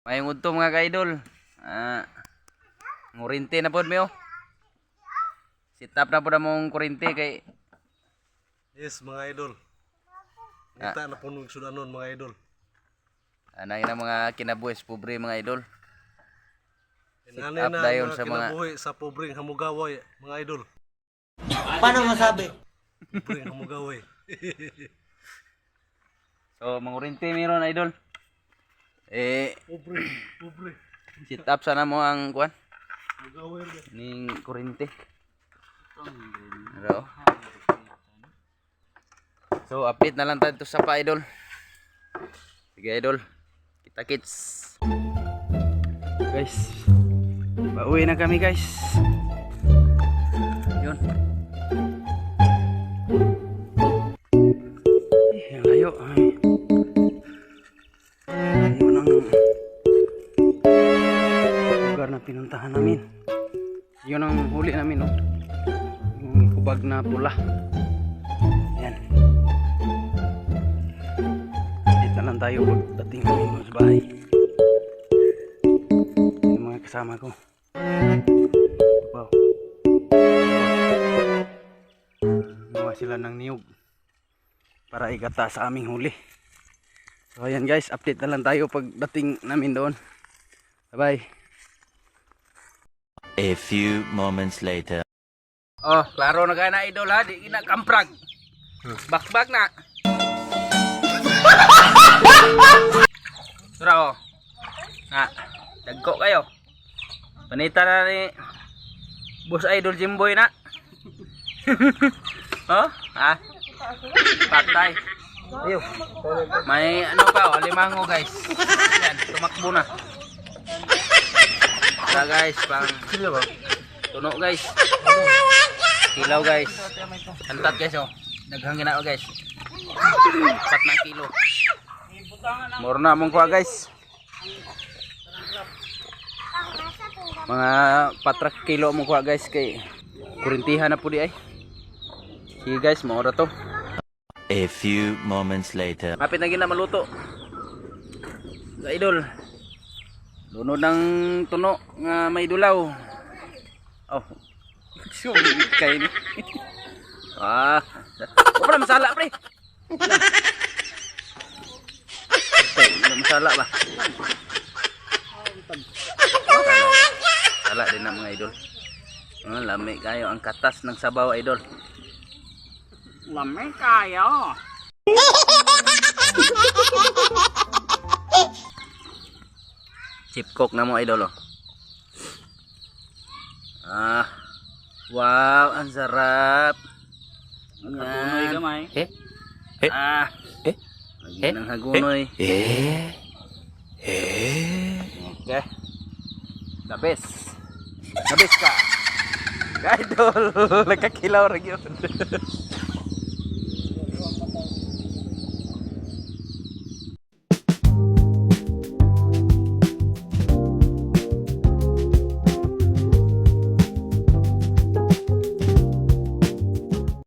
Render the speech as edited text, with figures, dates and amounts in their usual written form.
Mayong udto mga ka-idol. Ngurinte na pod mi oh. Sit up na pod among kurente kay Yes mga idol. Kita na po nung sudanon mga idol. anay na mga kinabuhis pobre mga idol. Nanay up na dayon mga sa mga- kinabuhi sa pobreng hamugaway mga idol. Paano masabi? Pobreng hamugaway. So mangurinte meron idol. Pobre. Sit up sana mo ang kuan Hamugaway rin. ning kurente. Pero so update na lang tayo sa pa idol. Sige idol. Kita kits. Guys. Pauwi na kami guys. Yun. Ang layo. Ay. Yun ang lugar na pinuntahan namin. Yun ang huli namin, no? Yung kubag na pula. Yan. Dito lang tayo pagdating namin sa bahay. Yan ang mga kasama ko. Wow. Gumawa sila ng niyog para ikata sa aming huli. So ayan guys, update na lang tayo pagdating namin doon. Bye bye. A few moments later. Oh, klaro na kaya na idol ha, di na kamprag. Bakbak na. Sura oh. Ha, dagko kayo. Panita na ni Boss Idol Jimboy na. Oh, ha? Patay. Ayo. May ano pa, alimango guys. Yan, tumakbo na. Tara guys, pang tuno guys. Kilaw guys. Hantat guys oh. Naghangin na guys. 4 na kilo. Moro na mong kuha guys. Mga 4 kilo mong kuha guys kay kurintihan na po di ay. Sige guys, moro to. A few moments later. Kapit na gina maluto. Sa idol. Lunod ng tuno nga may dulaw. Oh. So, kay ni. Ah. O pa masala pre. Okay, masala ba? Sala din na mga idol. Lami kayo ang katas ng sabaw idol. Lami kayo. Chip cook na mo idol oh. Ah. Wow, ang sarap. Hagunoy gamay. Ah. Lagi ng hagunoy. Okay. The best. The best ka. Idol, nagkakilaw rin yun.